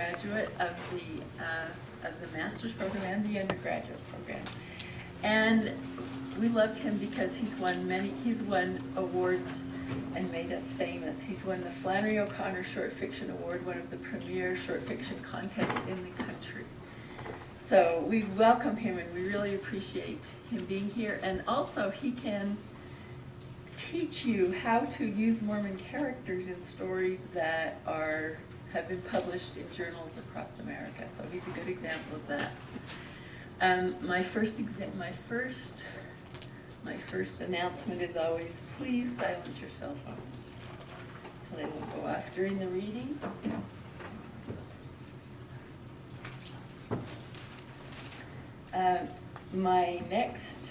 Graduate of the master's program and the undergraduate program, and we love him because he's won awards and made us famous. He's won the Flannery O'Connor Short Fiction Award, one of the premier short fiction contests in the country. So we welcome him, and we really appreciate him being here. And also, he can teach you how to use Mormon characters in stories that have been published in journals across America. So he's a good example of that. My first announcement is always, please silence your cell phones so they won't go off during the reading. My next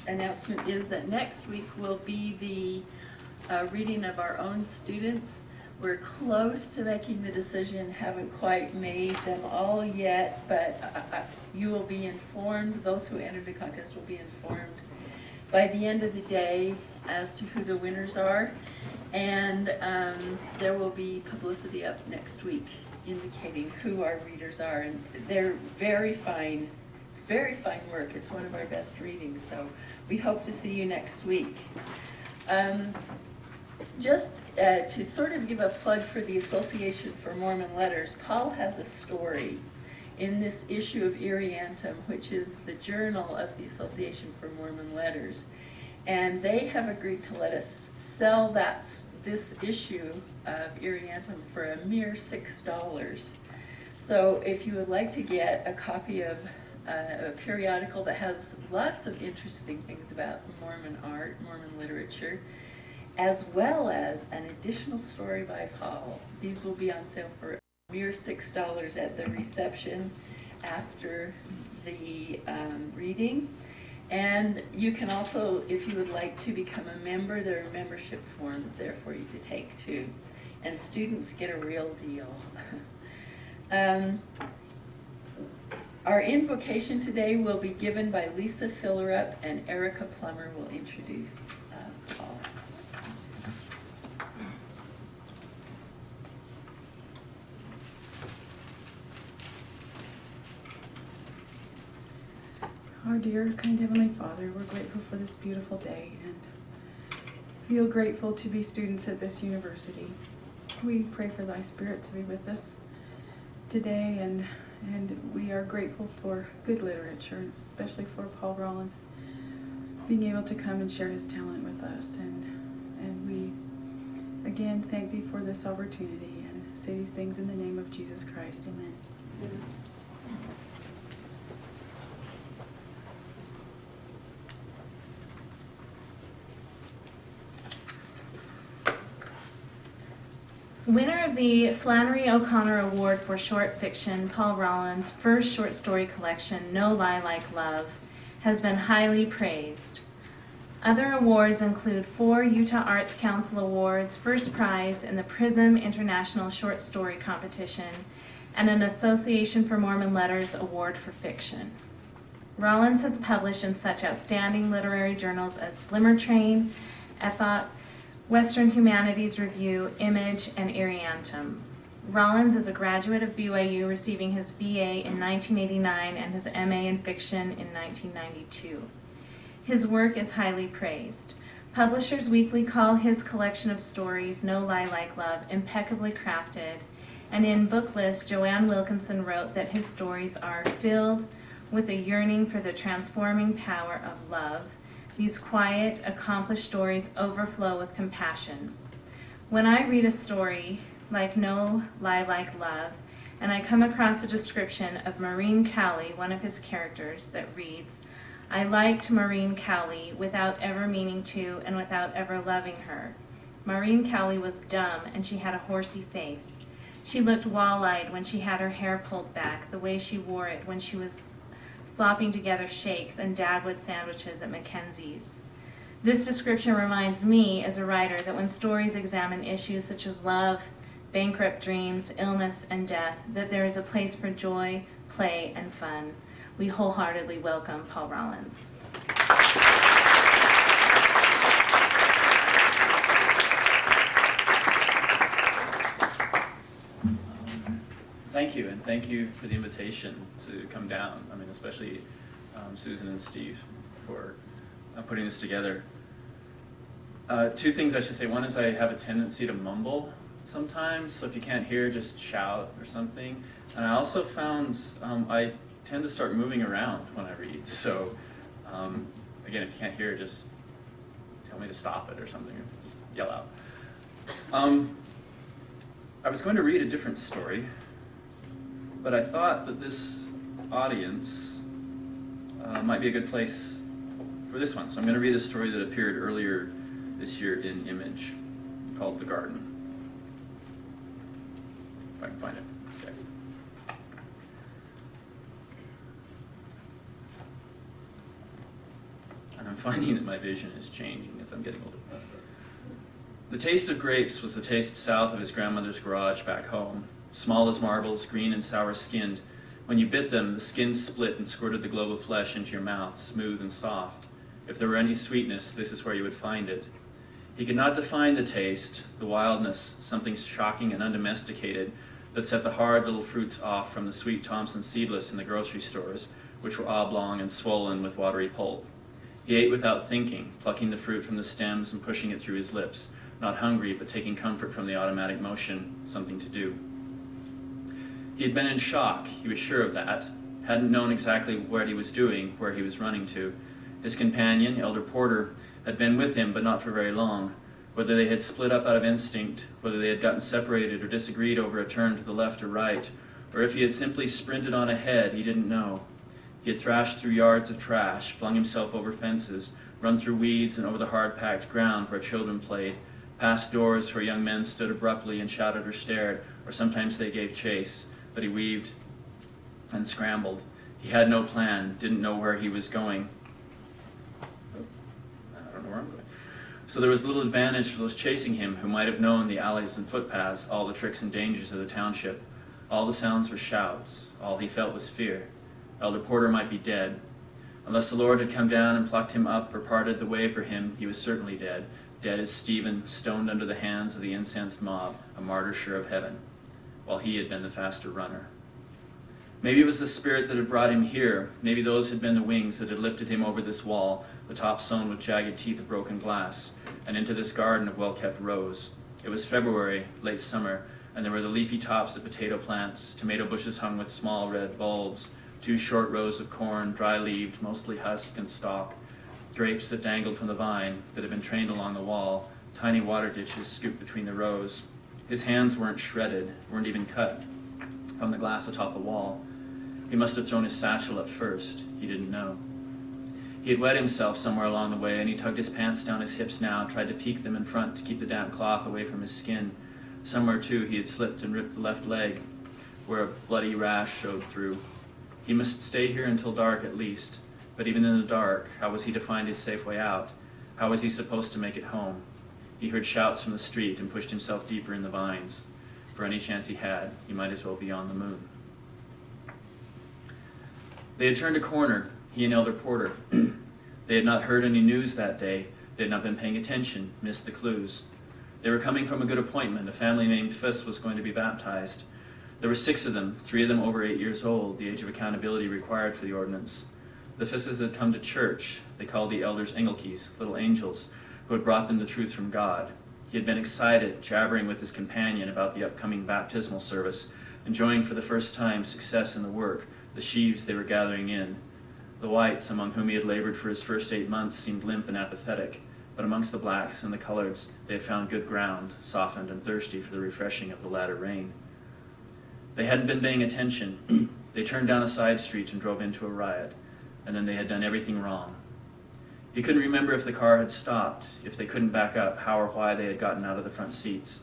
announcement is that next week will be the reading of our own students. We're close to making the decision, haven't quite made them all yet, but you will be informed. Those who entered the contest will be informed by the end of the day as to who the winners are. And there will be publicity up next week indicating who our readers are. And they're very fine. It's very fine work. It's one of our best readings. So we hope to see you next week. Just to sort of give a plug for the Association for Mormon Letters, Paul has a story in this issue of Iriantum, which is the journal of the Association for Mormon Letters. And they have agreed to let us sell this issue of Iriantum for a mere $6. So if you would like to get a copy of a periodical that has lots of interesting things about Mormon art, Mormon literature, as well as an additional story by Paul. These will be on sale for a mere $6 at the reception after the reading. And you can also, if you would like to become a member, there are membership forms there for you to take too. And students get a real deal. Our invocation today will be given by Lisa Fillerup, and Erica Plummer will introduce Paul. Our dear, kind Heavenly Father, we're grateful for this beautiful day and feel grateful to be students at this university. We pray for Thy Spirit to be with us today, and we are grateful for good literature, especially for Paul Rawlins being able to come and share his talent with us. And we again thank Thee for this opportunity and say these things in the name of Jesus Christ. Amen. Amen. Winner of the Flannery O'Connor Award for Short Fiction, Paul Rawlins' first short story collection, No Lie Like Love, has been highly praised. Other awards include 4 Utah Arts Council Awards, first prize in the PRISM International Short Story Competition, and an Association for Mormon Letters Award for Fiction. Rawlins has published in such outstanding literary journals as Glimmer Train, Ethot, Western Humanities Review, Image, and Iriantum. Rawlins is a graduate of BYU, receiving his BA in 1989 and his MA in fiction in 1992. His work is highly praised. Publishers Weekly call his collection of stories, No Lie Like Love, impeccably crafted, and in Booklist, Joanne Wilkinson wrote that his stories are filled with a yearning for the transforming power of love. These quiet, accomplished stories overflow with compassion. When I read a story like No Lie Like Love, and I come across a description of Maureen Cowley, one of his characters, that reads, I liked Maureen Cowley without ever meaning to and without ever loving her. Maureen Cowley was dumb and she had a horsey face. She looked wall-eyed when she had her hair pulled back, the way she wore it when she was slopping together shakes and Dagwood sandwiches at Mackenzie's. This description reminds me, as a writer, that when stories examine issues such as love, bankrupt dreams, illness, and death, that there is a place for joy, play, and fun. We wholeheartedly welcome Paul Rawlins. thank you, and thank you for the invitation to come down. I mean, especially Susan and Steve for putting this together. Two things I should say. One is I have a tendency to mumble sometimes, so if you can't hear, just shout or something. And I also found I tend to start moving around when I read, so again, if you can't hear, just tell me to stop it or something, or just yell out. I was going to read a different story, but I thought that this audience might be a good place for this one. So I'm going to read a story that appeared earlier this year in Image called The Garden. If I can find it. Okay. And I'm finding that my vision is changing as I'm getting older. The taste of grapes was the taste south of his grandmother's garage back home. Small as marbles, green and sour-skinned. When you bit them, the skin split and squirted the globe of flesh into your mouth, smooth and soft. If there were any sweetness, this is where you would find it. He could not define the taste, the wildness, something shocking and undomesticated that set the hard little fruits off from the sweet Thompson seedless in the grocery stores, which were oblong and swollen with watery pulp. He ate without thinking, plucking the fruit from the stems and pushing it through his lips, not hungry, but taking comfort from the automatic motion, something to do. He had been in shock, he was sure of that, hadn't known exactly what he was doing, where he was running to. His companion, Elder Porter, had been with him, but not for very long. Whether they had split up out of instinct, whether they had gotten separated or disagreed over a turn to the left or right, or if he had simply sprinted on ahead, he didn't know. He had thrashed through yards of trash, flung himself over fences, run through weeds and over the hard-packed ground where children played, past doors where young men stood abruptly and shouted or stared, or sometimes they gave chase, but he weaved and scrambled. He had no plan, didn't know where he was going. I don't know where I'm going. So there was little advantage for those chasing him who might have known the alleys and footpaths, all the tricks and dangers of the township. All the sounds were shouts. All he felt was fear. Elder Porter might be dead. Unless the Lord had come down and plucked him up or parted the way for him, he was certainly dead. Dead as Stephen, stoned under the hands of the incensed mob, a martyr sure of heaven, while he had been the faster runner. Maybe it was the spirit that had brought him here. Maybe those had been the wings that had lifted him over this wall, the top sewn with jagged teeth of broken glass, and into this garden of well-kept rows. It was February, late summer, and there were the leafy tops of potato plants, tomato bushes hung with small red bulbs, 2 short rows of corn, dry-leaved, mostly husk and stalk, grapes that dangled from the vine that had been trained along the wall, tiny water ditches scooped between the rows. His hands weren't shredded, weren't even cut from the glass atop the wall. He must have thrown his satchel up first. He didn't know. He had wet himself somewhere along the way, and he tugged his pants down his hips now, tried to peek them in front to keep the damp cloth away from his skin. Somewhere, too, he had slipped and ripped the left leg, where a bloody rash showed through. He must stay here until dark at least. But even in the dark, how was he to find his safe way out? How was he supposed to make it home? He heard shouts from the street and pushed himself deeper in the vines. For any chance he had, he might as well be on the moon. They had turned a corner, he and Elder Porter. They had not heard any news that day. They had not been paying attention, missed the clues. They were coming from a good appointment. A family named Fiss was going to be baptized. There were 6 of them, 3 of them over 8 years old, the age of accountability required for the ordinance. The Fisses had come to church. They called the elders Engelkies, little angels, who had brought them the truth from God. He had been excited, jabbering with his companion about the upcoming baptismal service, enjoying for the first time success in the work, the sheaves they were gathering in. The whites, among whom he had labored for his first 8 months, seemed limp and apathetic, but amongst the blacks and the coloreds they had found good ground, softened and thirsty for the refreshing of the latter rain. They hadn't been paying attention. They turned down a side street and drove into a riot, and then they had done everything wrong. He couldn't remember if the car had stopped, if they couldn't back up, how or why they had gotten out of the front seats.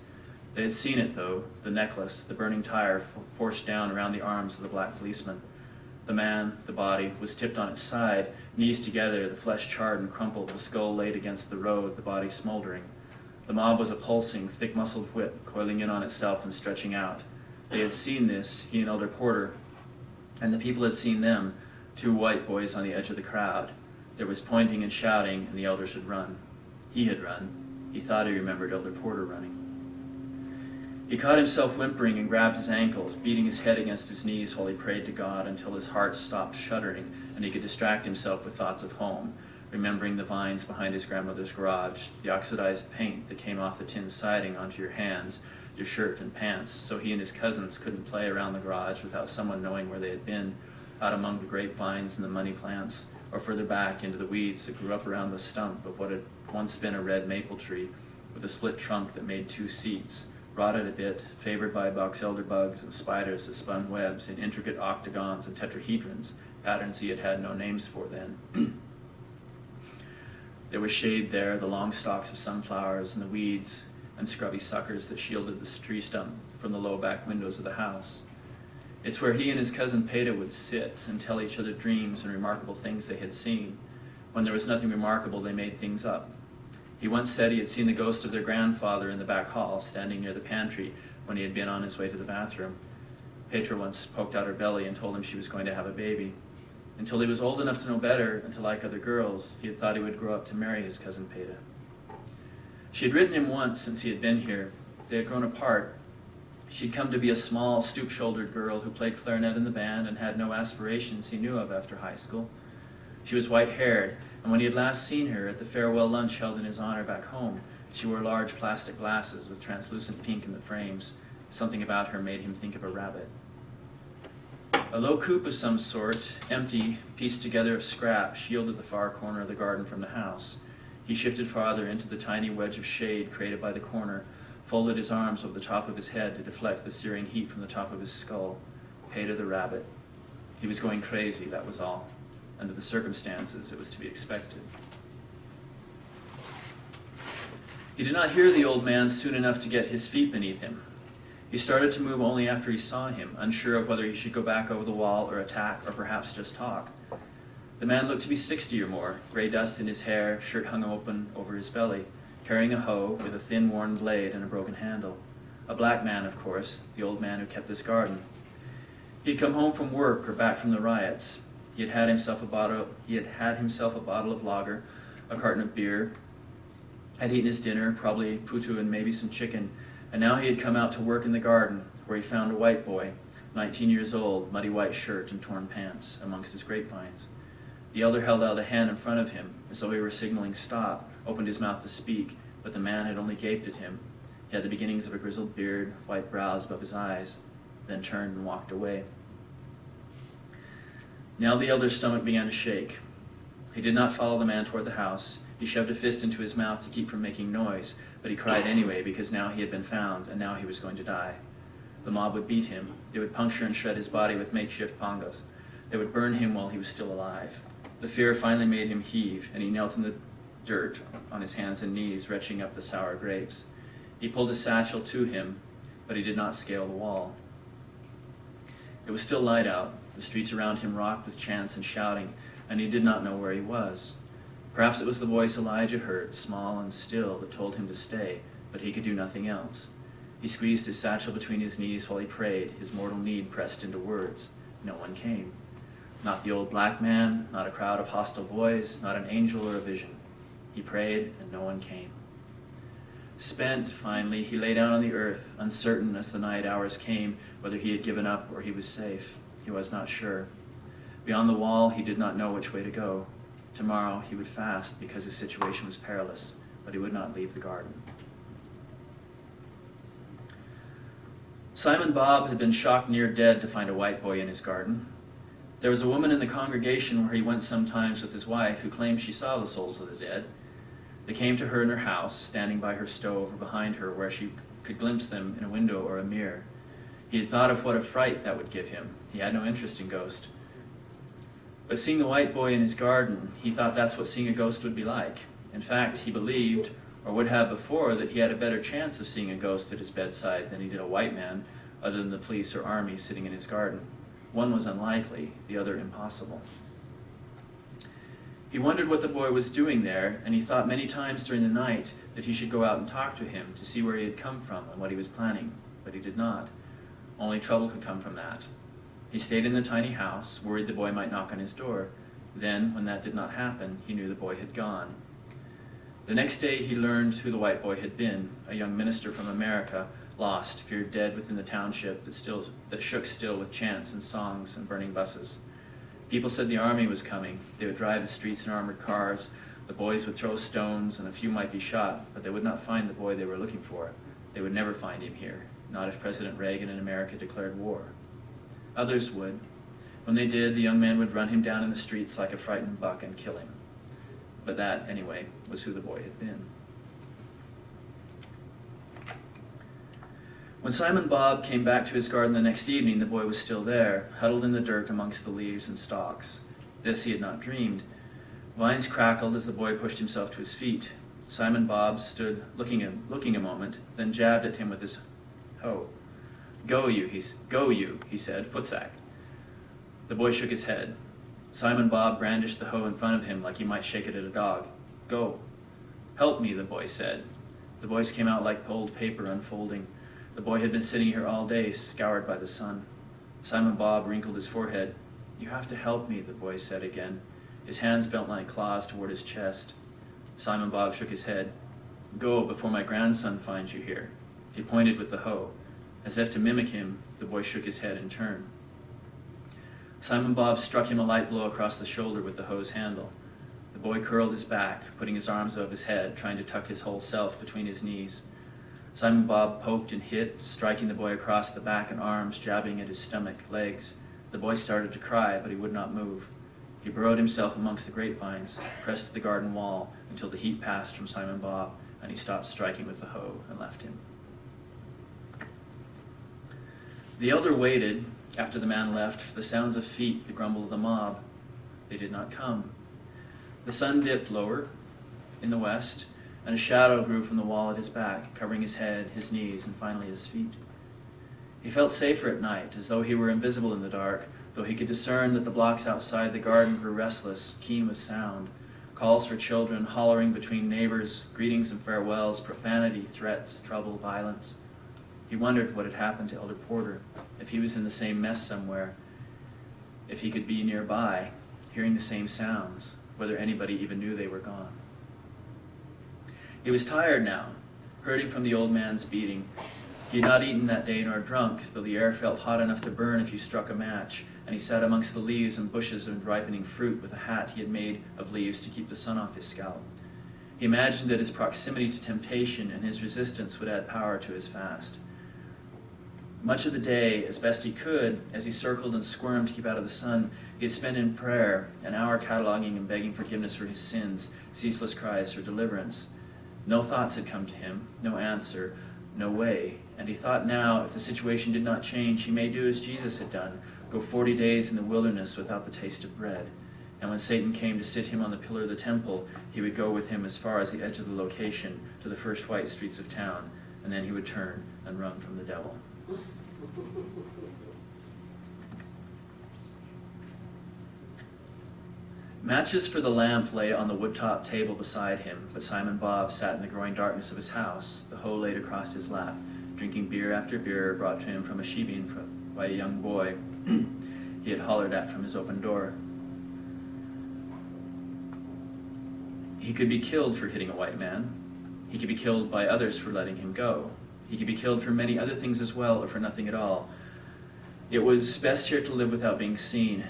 They had seen it, though, the necklace, the burning tire forced down around the arms of the black policeman. The man, the body, was tipped on its side, knees together, the flesh charred and crumpled, the skull laid against the road, the body smoldering. The mob was a pulsing, thick-muscled whip, coiling in on itself and stretching out. They had seen this, he and Elder Porter, and the people had seen them, 2 white boys on the edge of the crowd. There was pointing and shouting, and the elders had run. He had run. He thought he remembered Elder Porter running. He caught himself whimpering and grabbed his ankles, beating his head against his knees while he prayed to God until his heart stopped shuddering and he could distract himself with thoughts of home, remembering the vines behind his grandmother's garage, the oxidized paint that came off the tin siding onto your hands, your shirt and pants, so he and his cousins couldn't play around the garage without someone knowing where they had been, out among the grapevines and the money plants, or further back into the weeds that grew up around the stump of what had once been a red maple tree with a split trunk that made 2 seats, rotted a bit, favored by box elder bugs and spiders that spun webs in intricate octagons and tetrahedrons, patterns he had had no names for then. There was shade there, the long stalks of sunflowers and the weeds and scrubby suckers that shielded the tree stump from the low back windows of the house. It's where he and his cousin Peta would sit and tell each other dreams and remarkable things they had seen. When there was nothing remarkable, they made things up. He once said he had seen the ghost of their grandfather in the back hall, standing near the pantry when he had been on his way to the bathroom. Petra once poked out her belly and told him she was going to have a baby. Until he was old enough to know better and to like other girls, he had thought he would grow up to marry his cousin Peta. She had written him once since he had been here. They had grown apart. She'd come to be a small, stoop-shouldered girl who played clarinet in the band and had no aspirations he knew of after high school. She was white-haired, and when he had last seen her at the farewell lunch held in his honor back home, she wore large plastic glasses with translucent pink in the frames. Something about her made him think of a rabbit. A low coop of some sort, empty, pieced together of scrap, shielded the far corner of the garden from the house. He shifted farther into the tiny wedge of shade created by the corner, folded his arms over the top of his head to deflect the searing heat from the top of his skull. Peta the rabbit. He was going crazy, that was all. Under the circumstances, it was to be expected. He did not hear the old man soon enough to get his feet beneath him. He started to move only after he saw him, unsure of whether he should go back over the wall or attack or perhaps just talk. The man looked to be 60 or more, gray dust in his hair, shirt hung open over his belly, carrying a hoe with a thin worn blade and a broken handle. A black man, of course, the old man who kept this garden. He had come home from work or back from the riots. He had had himself a bottle of lager, a carton of beer, had eaten his dinner, probably putu and maybe some chicken, and now he had come out to work in the garden, where he found a white boy, 19 years old, muddy white shirt and torn pants, amongst his grapevines. The elder held out a hand in front of him, as though he were signaling stop, opened his mouth to speak, but the man had only gaped at him. He had the beginnings of a grizzled beard, white brows above his eyes, then turned and walked away. Now the elder's stomach began to shake. He did not follow the man toward the house. He shoved a fist into his mouth to keep from making noise, but he cried anyway because now he had been found and now he was going to die. The mob would beat him. They would puncture and shred his body with makeshift pangas. They would burn him while he was still alive. The fear finally made him heave, and he knelt in the dirt on his hands and knees, retching up the sour grapes. He pulled his satchel to him, but he did not scale the wall. It was still light out. The streets around him rocked with chants and shouting, and he did not know where he was. Perhaps it was the voice Elijah heard, small and still, that told him to stay, but he could do nothing else. He squeezed his satchel between his knees while he prayed, his mortal need pressed into words. No one came. Not the old black man, not a crowd of hostile boys, not an angel or a vision. He prayed, and no one came. Spent, finally, he lay down on the earth, uncertain as the night hours came whether he had given up or he was safe. He was not sure. Beyond the wall, he did not know which way to go. Tomorrow he would fast because his situation was perilous, but he would not leave the garden. Simon Bob had been shocked near dead to find a white boy in his garden. There was a woman in the congregation where he went sometimes with his wife who claimed she saw the souls of the dead. They came to her in her house, standing by her stove or behind her where she could glimpse them in a window or a mirror. He had thought of what a fright that would give him. He had no interest in ghosts. But seeing the white boy in his garden, he thought that's what seeing a ghost would be like. In fact, he believed, or would have before, that he had a better chance of seeing a ghost at his bedside than he did a white man, other than the police or army sitting in his garden. One was unlikely, the other impossible. He wondered what the boy was doing there, and he thought many times during the night that he should go out and talk to him to see where he had come from and what he was planning, but he did not. Only trouble could come from that. He stayed in the tiny house, worried the boy might knock on his door. Then, when that did not happen, he knew the boy had gone. The next day he learned who the white boy had been, a young minister from America, lost, feared dead within the township that shook still with chants and songs and burning buses. People said the army was coming. They would drive the streets in armored cars. The boys would throw stones, and a few might be shot, but they would not find the boy they were looking for. They would never find him here, not if President Reagan and America declared war. Others would. When they did, the young man would run him down in the streets like a frightened buck and kill him. But that, anyway, was who the boy had been. When Simon Bob came back to his garden the next evening, the boy was still there, huddled in the dirt amongst the leaves and stalks. This he had not dreamed. Vines crackled as the boy pushed himself to his feet. Simon Bob stood looking a moment, then jabbed at him with his hoe. Go you, he said, footsack. The boy shook his head. Simon Bob brandished the hoe in front of him like he might shake it at a dog. Go. Help me, the boy said. The voice came out like old paper unfolding. The boy had been sitting here all day, scoured by the sun. Simon Bob wrinkled his forehead. You have to help me, the boy said again. His hands bent like claws toward his chest. Simon Bob shook his head. Go before my grandson finds you here. He pointed with the hoe. As if to mimic him, the boy shook his head in turn. Simon Bob struck him a light blow across the shoulder with the hoe's handle. The boy curled his back, putting his arms above his head, trying to tuck his whole self between his knees. Simon Bob poked and hit, striking the boy across the back and arms, jabbing at his stomach, legs. The boy started to cry, but he would not move. He burrowed himself amongst the grapevines, pressed to the garden wall until the heat passed from Simon Bob, and he stopped striking with the hoe and left him. The elder waited, after the man left, for the sounds of feet, the grumble of the mob. They did not come. The sun dipped lower in the west, and a shadow grew from the wall at his back, covering his head, his knees, and finally his feet. He felt safer at night, as though he were invisible in the dark, though he could discern that the blocks outside the garden grew restless, keen with sound, calls for children, hollering between neighbors, greetings and farewells, profanity, threats, trouble, violence. He wondered what had happened to Elder Porter, if he was in the same mess somewhere, if he could be nearby, hearing the same sounds, whether anybody even knew they were gone. He was tired now, hurting from the old man's beating. He had not eaten that day nor drunk, though the air felt hot enough to burn if you struck a match, and he sat amongst the leaves and bushes and ripening fruit with a hat he had made of leaves to keep the sun off his scalp. He imagined that his proximity to temptation and his resistance would add power to his fast. Much of the day, as best he could, as he circled and squirmed to keep out of the sun, he had spent in prayer, an hour cataloging and begging forgiveness for his sins, ceaseless cries for deliverance. No thoughts had come to him, no answer, no way, and he thought now, if the situation did not change, he may do as Jesus had done, go 40 days in the wilderness without the taste of bread. And when Satan came to sit him on the pillar of the temple, he would go with him as far as the edge of the location, to the first white streets of town, and then he would turn and run from the devil. Matches for the lamp lay on the wood-top table beside him, but Simon Bob sat in the growing darkness of his house, the hoe laid across his lap, drinking beer after beer brought to him from a shebeen by a young boy he had hollered at from his open door. He could be killed for hitting a white man. He could be killed by others for letting him go. He could be killed for many other things as well, or for nothing at all. It was best here to live without being seen.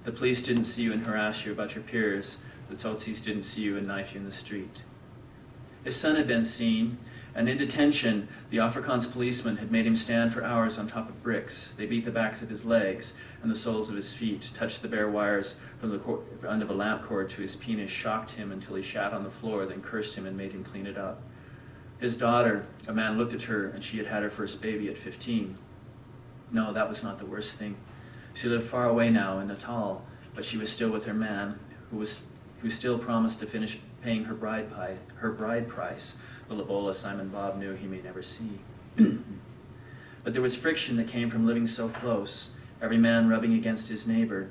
The police didn't see you and harass you about your peers. The Tsotsis didn't see you and knife you in the street. His son had been seen, and in detention, the Afrikaans policeman had made him stand for hours on top of bricks. They beat the backs of his legs and the soles of his feet, touched the bare wires from the end of a lamp cord to his penis, shocked him until he shat on the floor, then cursed him and made him clean it up. His daughter, a man looked at her, and she had had her first baby at 15. No, that was not the worst thing. She lived far away now in Natal, but she was still with her man, who still promised to finish paying her bride price, the lobola Simon Bob knew he may never see. But there was friction that came from living so close, every man rubbing against his neighbor.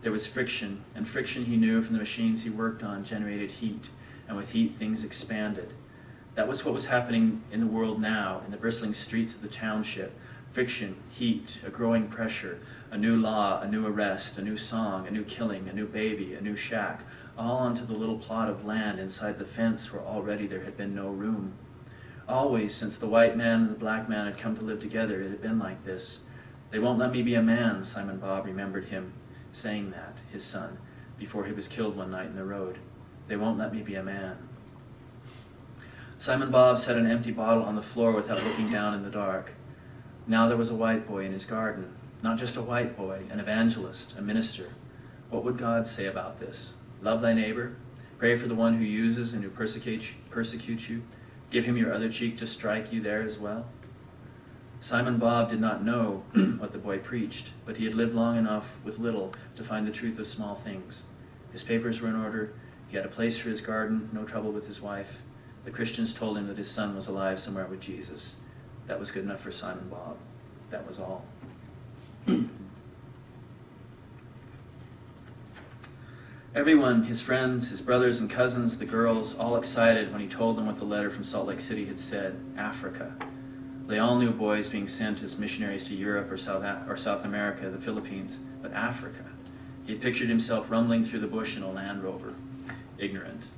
There was friction, and friction he knew from the machines he worked on generated heat, and with heat things expanded. That was what was happening in the world now, in the bristling streets of the township. Friction, heat, a growing pressure, a new law, a new arrest, a new song, a new killing, a new baby, a new shack, all onto the little plot of land inside the fence where already there had been no room. Always, since the white man and the black man had come to live together, it had been like this. They won't let me be a man, Simon Bob remembered him saying that, his son, before he was killed one night in the road. They won't let me be a man. Simon Bob set an empty bottle on the floor without looking down in the dark. Now there was a white boy in his garden. Not just a white boy, an evangelist, a minister. What would God say about this? Love thy neighbor. Pray for the one who uses and who persecutes you. Give him your other cheek to strike you there as well. Simon Bob did not know what the boy preached, but he had lived long enough with little to find the truth of small things. His papers were in order. He had a place for his garden, no trouble with his wife. The Christians told him that his son was alive somewhere with Jesus. That was good enough for Simon Bob. That was all. Everyone, his friends, his brothers and cousins, the girls, all excited when he told them what the letter from Salt Lake City had said, Africa. They all knew boys being sent as missionaries to Europe or South America, the Philippines, but Africa. He had pictured himself rumbling through the bush in a Land Rover, ignorant.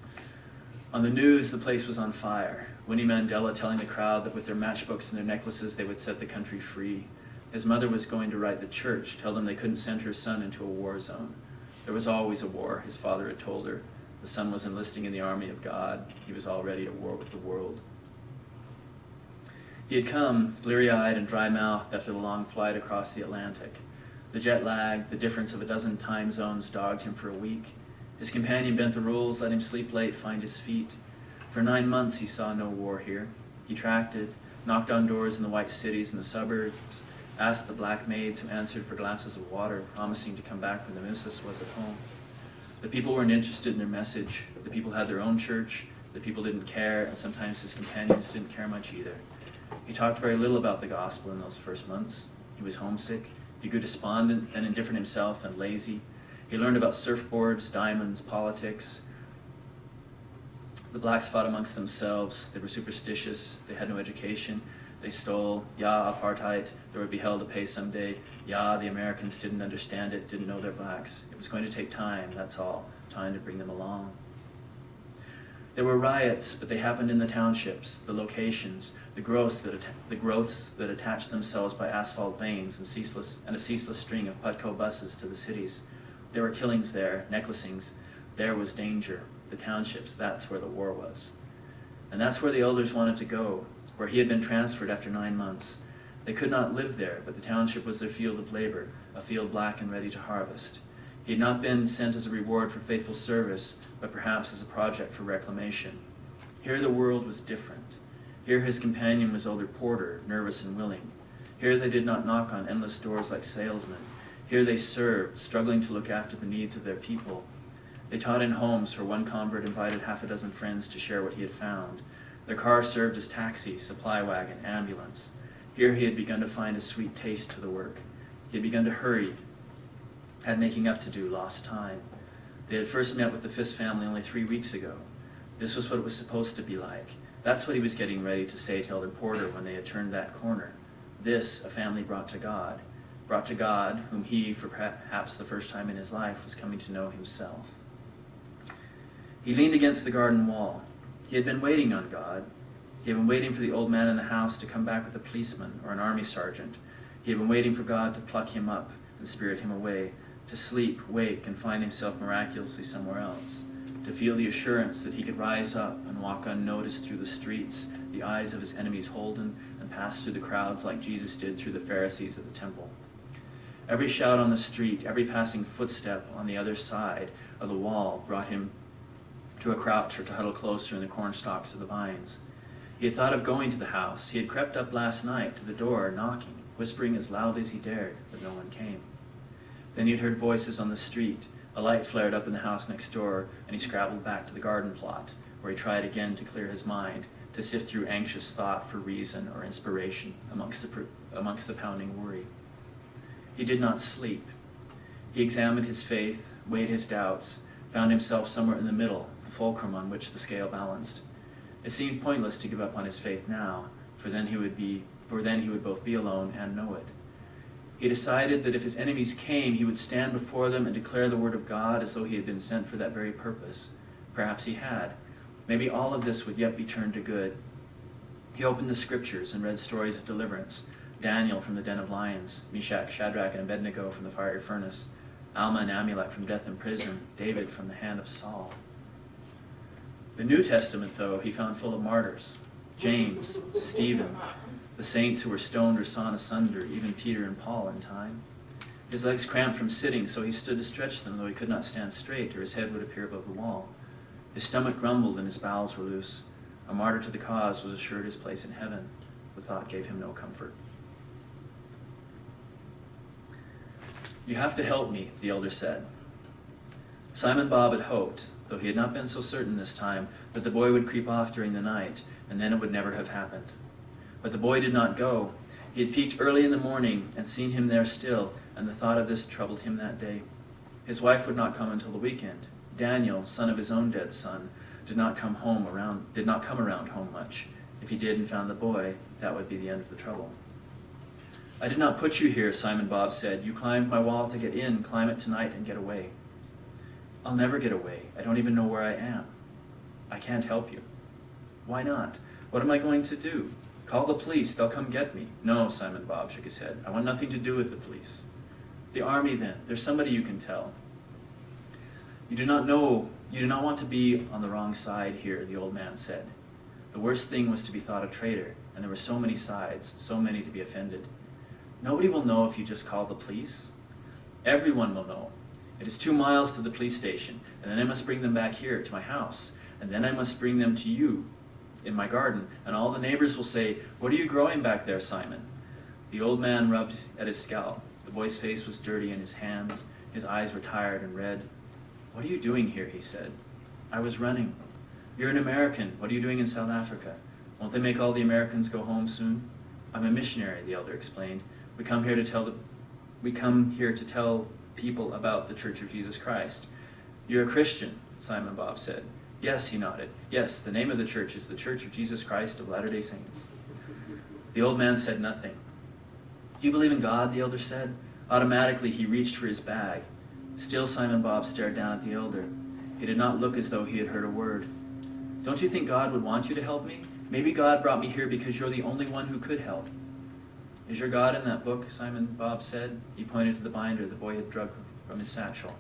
On the news, the place was on fire. Winnie Mandela telling the crowd that with their matchbooks and their necklaces they would set the country free. His mother was going to write the church, tell them they couldn't send her son into a war zone. There was always a war, his father had told her. The son was enlisting in the army of God. He was already at war with the world. He had come, bleary-eyed and dry-mouthed after the long flight across the Atlantic. The jet lag, the difference of a dozen time zones dogged him for a week. His companion bent the rules, let him sleep late, find his feet. For 9 months he saw no war here. He tracked it, knocked on doors in the white cities and the suburbs, asked the black maids who answered for glasses of water, promising to come back when the missus was at home. The people weren't interested in their message. The people had their own church. The people didn't care, and sometimes his companions didn't care much either. He talked very little about the gospel in those first months. He was homesick. He grew despondent, then indifferent himself and lazy. He learned about surfboards, diamonds, politics. The blacks fought amongst themselves. They were superstitious. They had no education. They stole. Yeah, apartheid. There would be hell to pay someday. Yeah, the Americans didn't understand it, didn't know they're blacks. It was going to take time, that's all. Time to bring them along. There were riots, but they happened in the townships, the locations, the growths that attached themselves by asphalt veins and a ceaseless string of Putco buses to the cities. There were killings there, necklacings. There was danger. The townships, that's where the war was. And that's where the elders wanted to go, where he had been transferred after 9 months. They could not live there, but the township was their field of labor, a field black and ready to harvest. He had not been sent as a reward for faithful service, but perhaps as a project for reclamation. Here the world was different. Here his companion was Elder Porter, nervous and willing. Here they did not knock on endless doors like salesmen. Here they served, struggling to look after the needs of their people. They taught in homes where one convert invited half a dozen friends to share what he had found. Their car served as taxi, supply wagon, ambulance. Here he had begun to find a sweet taste to the work. He had begun to hurry, had making up to do, lost time. They had first met with the Fisk family only 3 weeks ago. This was what it was supposed to be like. That's what he was getting ready to say to Elder Porter when they had turned that corner. This, a family brought to God, whom he, for perhaps the first time in his life, was coming to know himself. He leaned against the garden wall. He had been waiting on God. He had been waiting for the old man in the house to come back with a policeman or an army sergeant. He had been waiting for God to pluck him up and spirit him away, to sleep, wake, and find himself miraculously somewhere else, to feel the assurance that he could rise up and walk unnoticed through the streets, the eyes of his enemies holden, and pass through the crowds like Jesus did through the Pharisees at the temple. Every shout on the street, every passing footstep on the other side of the wall brought him to a crouch or to huddle closer in the corn stalks of the vines. He had thought of going to the house. He had crept up last night to the door, knocking, whispering as loudly as he dared, but no one came. Then he had heard voices on the street. A light flared up in the house next door, and he scrabbled back to the garden plot, where he tried again to clear his mind, to sift through anxious thought for reason or inspiration amongst the pounding worry. He did not sleep. He examined his faith, weighed his doubts, found himself somewhere in the middle, the fulcrum on which the scale balanced. It seemed pointless to give up on his faith now, for then he would both be alone and know it. He decided that if his enemies came, he would stand before them and declare the word of God as though he had been sent for that very purpose. Perhaps he had. Maybe all of this would yet be turned to good. He opened the scriptures and read stories of deliverance. Daniel from the den of lions, Meshach, Shadrach, and Abednego from the fiery furnace, Alma and Amulek from death in prison, David from the hand of Saul. The New Testament, though, he found full of martyrs. James, Stephen, the saints who were stoned or sawn asunder, even Peter and Paul in time. His legs cramped from sitting, so he stood to stretch them, though he could not stand straight, or his head would appear above the wall. His stomach grumbled and his bowels were loose. A martyr to the cause was assured his place in heaven. The thought gave him no comfort. "You have to help me," the elder said. Simon Bob had hoped, though he had not been so certain this time, that the boy would creep off during the night, and then it would never have happened. But the boy did not go. He had peeked early in the morning and seen him there still, and the thought of this troubled him that day. His wife would not come until the weekend. Daniel, son of his own dead son, did not come around home much. If he did and found the boy, that would be the end of the trouble. "I did not put you here," Simon Bob said. "You climbed my wall to get in. Climb it tonight and get away." "I'll never get away. I don't even know where I am." "I can't help you." "Why not? What am I going to do? Call the police. They'll come get me." "No," Simon Bob shook his head. "I want nothing to do with the police." "The army, then. There's somebody you can tell." You do not want to be on the wrong side here," the old man said. The worst thing was to be thought a traitor, and there were so many sides, so many to be offended. "Nobody will know if you just call the police." "Everyone will know. It is 2 miles to the police station, and then I must bring them back here to my house, and then I must bring them to you in my garden, and all the neighbors will say, 'What are you growing back there, Simon?'" The old man rubbed at his scalp. The boy's face was dirty and his hands, his eyes were tired and red. "What are you doing here?" he said. "I was running." "You're an American. What are you doing in South Africa? Won't they make all the Americans go home soon?" "I'm a missionary," the elder explained. We come here to tell people about the Church of Jesus Christ." "You're a Christian," Simon Bob said. "Yes," he nodded. "Yes, the name of the church is the Church of Jesus Christ of Latter-day Saints." The old man said nothing. "Do you believe in God?" the elder said. Automatically he reached for his bag. Still Simon Bob stared down at the elder. He did not look as though he had heard a word. "Don't you think God would want you to help me? Maybe God brought me here because you're the only one who could help." "Is your God in that book?" Simon Bob said. He pointed to the binder the boy had dragged from his satchel.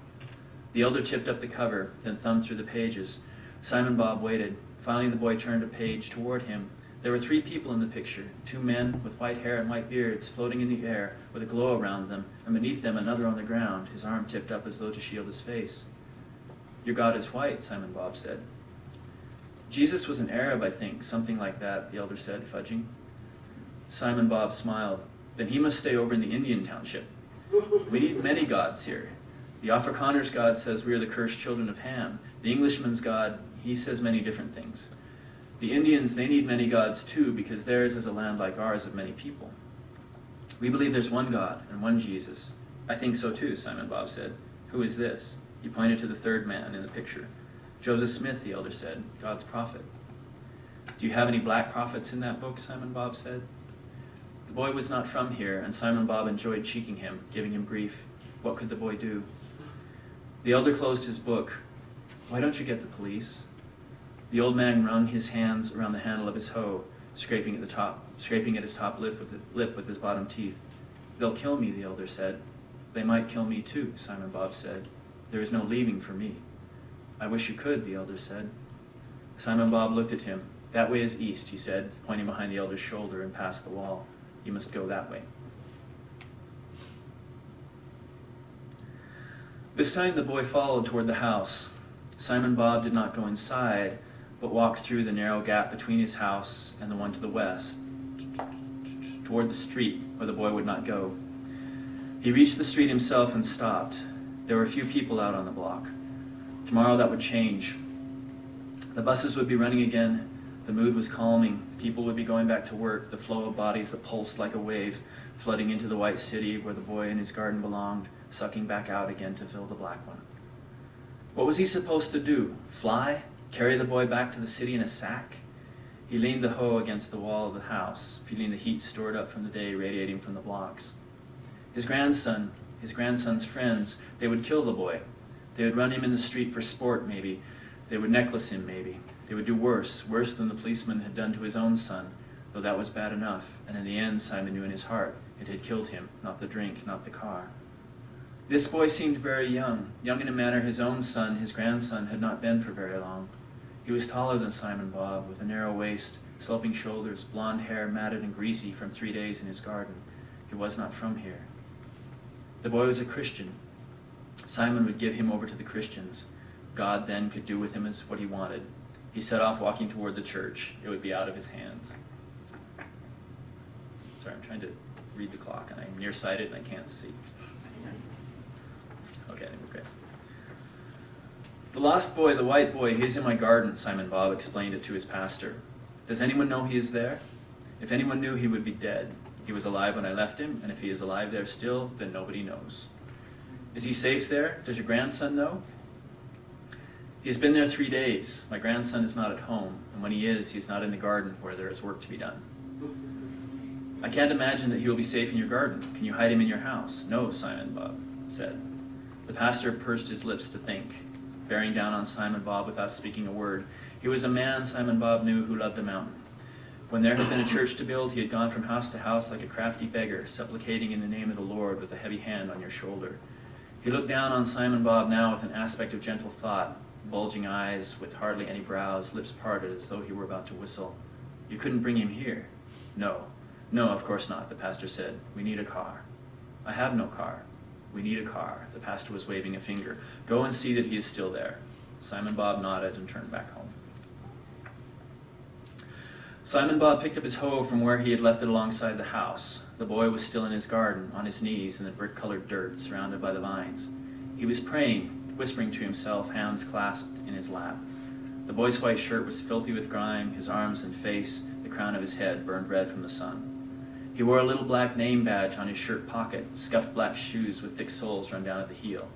The elder tipped up the cover, then thumbed through the pages. Simon Bob waited. Finally the boy turned a page toward him. There were 3 people in the picture, 2 men with white hair and white beards floating in the air with a glow around them, and beneath them another on the ground, his arm tipped up as though to shield his face. "Your God is white," Simon Bob said. "Jesus was an Arab, I think, something like that," the elder said, fudging. Simon Bob smiled. "Then he must stay over in the Indian township. We need many gods here. The Afrikaner's God says we are the cursed children of Ham. The Englishman's God, he says many different things. The Indians, they need many gods too, because theirs is a land like ours of many people. We believe there's one God and one Jesus." "I think so too," Simon Bob said. "Who is this?" He pointed to the 3rd man in the picture. "Joseph Smith," the elder said, "God's prophet." "Do you have any black prophets in that book?" Simon Bob said. The boy was not from here, and Simon Bob enjoyed cheeking him, giving him grief. What could the boy do? The elder closed his book. "Why don't you get the police?" The old man wrung his hands around the handle of his hoe, scraping at his top lip with his bottom teeth. "They'll kill me," the elder said. "They might kill me too," Simon Bob said. "There is no leaving for me." "I wish you could," the elder said. Simon Bob looked at him. "That way is east," he said, pointing behind the elder's shoulder and past the wall. "You must go that way." This time the boy followed toward the house. Simon Bob did not go inside, but walked through the narrow gap between his house and the one to the west, toward the street where the boy would not go. He reached the street himself and stopped. There were few people out on the block. Tomorrow that would change. The buses would be running again. The mood was calming. People would be going back to work, the flow of bodies that pulsed like a wave, flooding into the white city where the boy in his garden belonged, sucking back out again to fill the black one. What was he supposed to do? Fly? Carry the boy back to the city in a sack? He leaned the hoe against the wall of the house, feeling the heat stored up from the day radiating from the blocks. His grandson's friends, they would kill the boy. They would run him in the street for sport, maybe. They would necklace him, maybe. They would do worse than the policeman had done to his own son. though that was bad enough, and in the end Simon knew in his heart it had killed him, not the drink, not the car. This boy seemed very young in a manner his own son, his grandson, had not been for very long. He was taller than Simon Bob, with a narrow waist, sloping shoulders, blonde hair matted and greasy from 3 days in his garden. He was not from here. The boy was a Christian. Simon would give him over to the Christians. God then could do with him as what he wanted. He set off walking toward the church. It would be out of his hands. Sorry, I'm trying to read the clock, and I'm nearsighted and I can't see. Okay, I think we're good. The lost boy, the white boy, he is in my garden, Simon Bob explained it to his pastor. Does anyone know he is there? If anyone knew, he would be dead. He was alive when I left him, and if he is alive there still, then nobody knows. Is he safe there? Does your grandson know? He has been there 3 days. My grandson is not at home, and when he is not in the garden where there is work to be done. I can't imagine that he will be safe in your garden. Can you hide him in your house? No, Simon Bob said. The pastor pursed his lips to think, bearing down on Simon Bob without speaking a word. He was a man, Simon Bob knew, who loved a mountain. When there had been a church to build, he had gone from house to house like a crafty beggar, supplicating in the name of the Lord with a heavy hand on your shoulder. He looked down on Simon Bob now with an aspect of gentle thought, bulging eyes with hardly any brows, lips parted as though he were about to whistle. You couldn't bring him here? No, of course not, the pastor said. We need a car. I have no car. We need a car. The pastor was waving a finger. Go and see that he is still there. Simon Bob nodded and turned back home. Simon Bob picked up his hoe from where he had left it alongside the house. The boy was still in his garden, on his knees in the brick-colored dirt, surrounded by the vines. He was praying, whispering to himself, hands clasped in his lap. The boy's white shirt was filthy with grime, his arms and face, the crown of his head, burned red from the sun. He wore a little black name badge on his shirt pocket, scuffed black shoes with thick soles run down at the heel.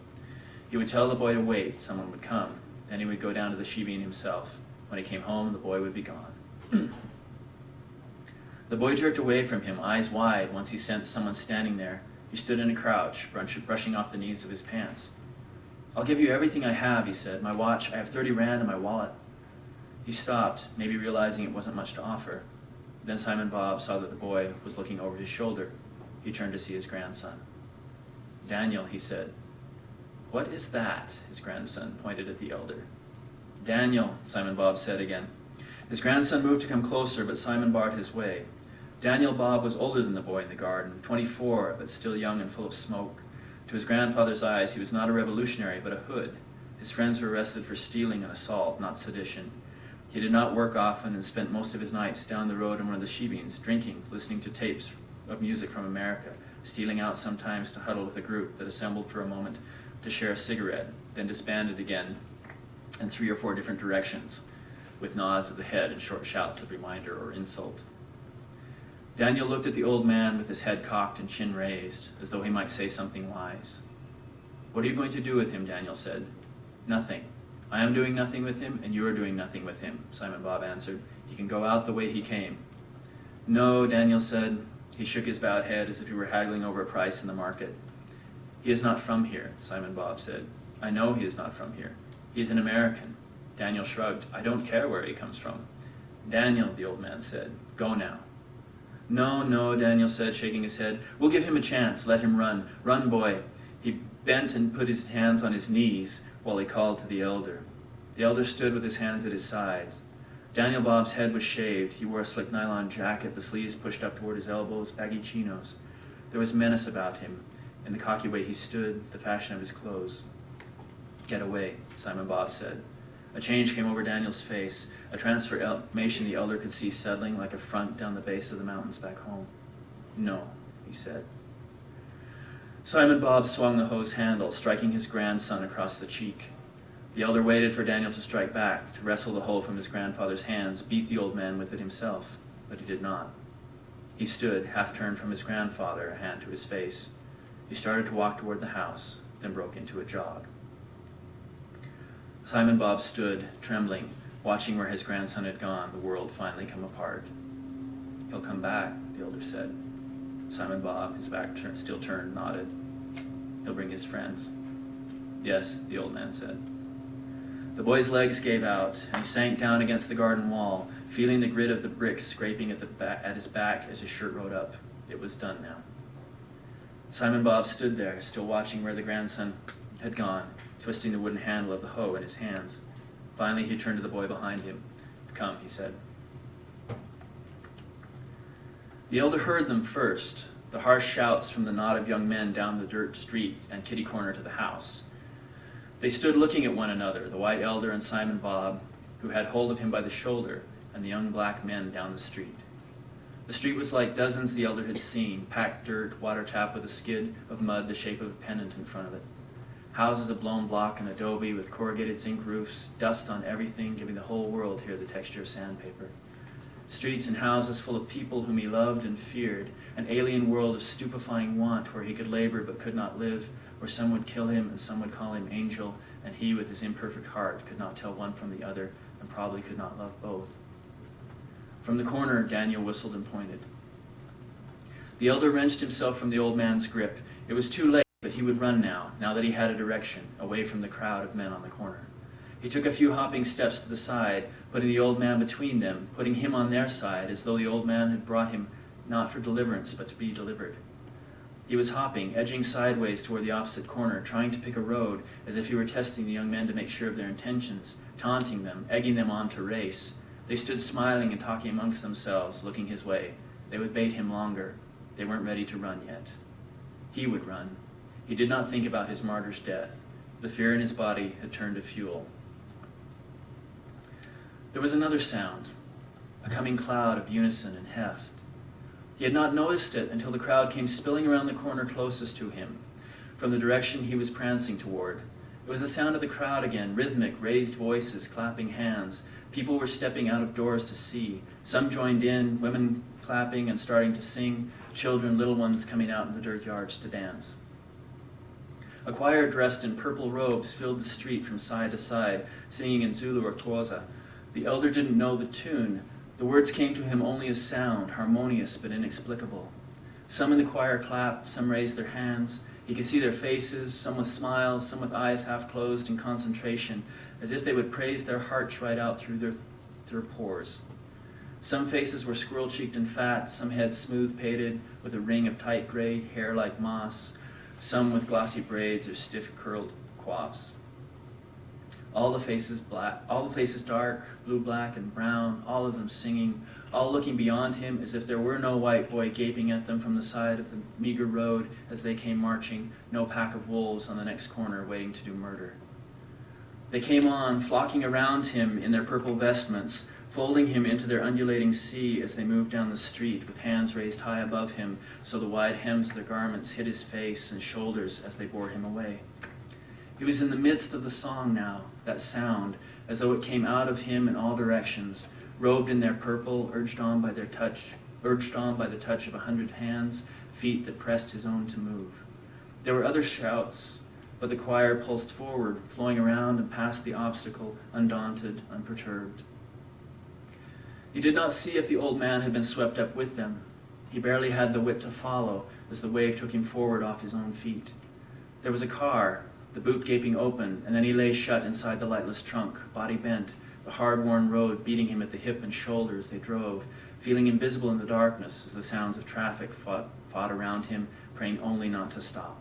He would tell the boy to wait, someone would come. Then he would go down to the shebeen himself. When he came home, the boy would be gone. The boy jerked away from him, eyes wide, once he sensed someone standing there. He stood in a crouch, brushing off the knees of his pants. I'll give you everything I have, he said. My watch, I have 30 rand in my wallet. He stopped, maybe realizing it wasn't much to offer. Then Simon Bob saw that the boy was looking over his shoulder. He turned to see his grandson. Daniel, he said. What is that? His grandson pointed at the elder. Daniel, Simon Bob said again. His grandson moved to come closer, but Simon barred his way. Daniel Bob was older than the boy in the garden, 24, but still young and full of smoke. To his grandfather's eyes, he was not a revolutionary, but a hood. His friends were arrested for stealing and assault, not sedition. He did not work often and spent most of his nights down the road in one of the shebeens, drinking, listening to tapes of music from America, stealing out sometimes to huddle with a group that assembled for a moment to share a cigarette, then disbanded again in 3 or 4 different directions, with nods of the head and short shouts of reminder or insult. Daniel looked at the old man with his head cocked and chin raised, as though he might say something wise. What are you going to do with him? Daniel said. Nothing. I am doing nothing with him, and you are doing nothing with him, Simon Bob answered. He can go out the way he came. No, Daniel said. He shook his bowed head as if he were haggling over a price in the market. He is not from here, Simon Bob said. I know he is not from here. He is an American. Daniel shrugged. I don't care where he comes from. Daniel, the old man said, go now. No, Daniel said, shaking his head. We'll give him a chance. Let him run. Run, boy. He bent and put his hands on his knees while he called to the elder. The elder stood with his hands at his sides. Daniel Bob's head was shaved. He wore a slick nylon jacket, the sleeves pushed up toward his elbows, baggy chinos. There was menace about him, in the cocky way he stood, the fashion of his clothes. Get away, Simon Bob said. A change came over Daniel's face, a transformation the elder could see settling like a front down the base of the mountains back home. No, he said. Simon Bob swung the hose handle, striking his grandson across the cheek. The elder waited for Daniel to strike back, to wrestle the hoe from his grandfather's hands, beat the old man with it himself, but he did not. He stood, half-turned from his grandfather, a hand to his face. He started to walk toward the house, then broke into a jog. Simon Bob stood, trembling, watching where his grandson had gone, the world finally come apart. He'll come back, the elder said. Simon Bob, his back still turned, nodded. He'll bring his friends. Yes, the old man said. The boy's legs gave out, and he sank down against the garden wall, feeling the grit of the bricks scraping at his back as his shirt rode up. It was done now. Simon Bob stood there, still watching where the grandson had gone, twisting the wooden handle of the hoe in his hands. Finally, he turned to the boy behind him. "Come," he said. The elder heard them first, the harsh shouts from the knot of young men down the dirt street and kitty corner to the house. They stood looking at one another, the white elder and Simon Bob, who had hold of him by the shoulder, and the young black men down the street. The street was like dozens the elder had seen, packed dirt, water tap with a skid of mud the shape of a pennant in front of it. Houses of blown block and adobe with corrugated zinc roofs, dust on everything, giving the whole world here the texture of sandpaper. Streets and houses full of people whom he loved and feared, an alien world of stupefying want where he could labor but could not live, where some would kill him and some would call him angel, and he with his imperfect heart could not tell one from the other and probably could not love both. From the corner, Daniel whistled and pointed. The elder wrenched himself from the old man's grip. It was too late, but he would run now that he had a direction, away from the crowd of men on the corner. He took a few hopping steps to the side, putting the old man between them, putting him on their side, as though the old man had brought him not for deliverance, but to be delivered. He was hopping, edging sideways toward the opposite corner, trying to pick a road, as if he were testing the young men to make sure of their intentions, taunting them, egging them on to race. They stood smiling and talking amongst themselves, looking his way. They would bait him longer. They weren't ready to run yet. He would run. He did not think about his martyr's death. The fear in his body had turned to fuel. There was another sound, a coming cloud of unison and heft. He had not noticed it until the crowd came spilling around the corner closest to him, from the direction he was prancing toward. It was the sound of the crowd again, rhythmic, raised voices, clapping hands. People were stepping out of doors to see. Some joined in, women clapping and starting to sing, children, little ones coming out in the dirt yards to dance. A choir dressed in purple robes filled the street from side to side, singing in Zulu or Xhosa. The elder didn't know the tune. The words came to him only as sound, harmonious but inexplicable. Some in the choir clapped, some raised their hands. He could see their faces, some with smiles, some with eyes half closed in concentration, as if they would praise their hearts right out through their pores. Some faces were squirrel-cheeked and fat, some heads smooth-pated with a ring of tight gray hair like moss, some with glossy braids or stiff-curled coifs. All the faces dark, blue, black, and brown, all of them singing, all looking beyond him as if there were no white boy gaping at them from the side of the meager road as they came marching, no pack of wolves on the next corner waiting to do murder. They came on, flocking around him in their purple vestments, folding him into their undulating sea as they moved down the street with hands raised high above him so the wide hems of their garments hid his face and shoulders as they bore him away. He was in the midst of the song now, that sound, as though it came out of him in all directions, robed in their purple, urged on by the touch of 100 hands, feet that pressed his own to move. There were other shouts, but the choir pulsed forward, flowing around and past the obstacle, undaunted, unperturbed. He did not see if the old man had been swept up with them. He barely had the wit to follow as the wave took him forward off his own feet. There was a car, the boot gaping open, and then he lay shut inside the lightless trunk, body bent, the hard-worn road beating him at the hip and shoulder as they drove, feeling invisible in the darkness as the sounds of traffic fought around him, praying only not to stop.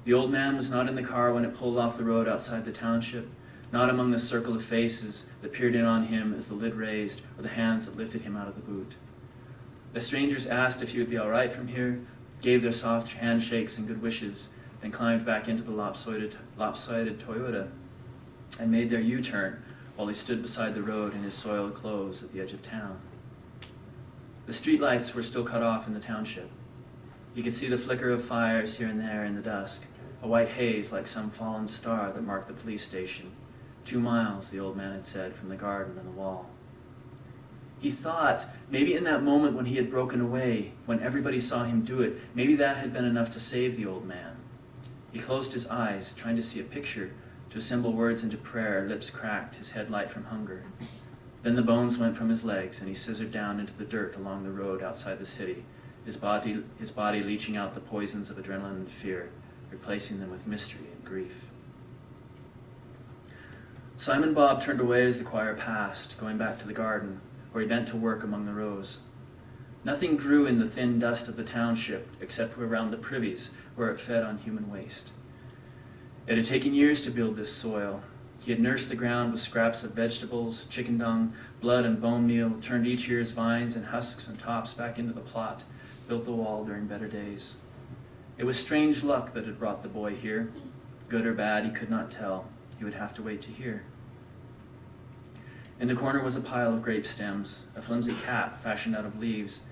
The old man was not in the car when it pulled off the road outside the township, not among the circle of faces that peered in on him as the lid raised, or the hands that lifted him out of the boot. The strangers asked if he would be all right from here, gave their soft handshakes and good wishes, then climbed back into the lopsided Toyota and made their U-turn while he stood beside the road in his soiled clothes at the edge of town. The streetlights were still cut off in the township. You could see the flicker of fires here and there in the dusk, a white haze like some fallen star that marked the police station. 2 miles, the old man had said, from the garden and the wall. He thought, maybe in that moment when he had broken away, when everybody saw him do it, maybe that had been enough to save the old man. He closed his eyes, trying to see a picture, to assemble words into prayer, lips cracked, his head light from hunger. Then the bones went from his legs, and he scissored down into the dirt along the road outside the city, his body leaching out the poisons of adrenaline and fear, replacing them with mystery and grief. Simon Bob turned away as the choir passed, going back to the garden, where he bent to work among the rows. Nothing grew in the thin dust of the township except around the privies, where it fed on human waste. It had taken years to build this soil. He had nursed the ground with scraps of vegetables, chicken dung, blood and bone meal, turned each year's vines and husks and tops back into the plot, built the wall during better days. It was strange luck that had brought the boy here. Good or bad, he could not tell. He would have to wait to hear. In the corner was a pile of grape stems, a flimsy cap fashioned out of leaves.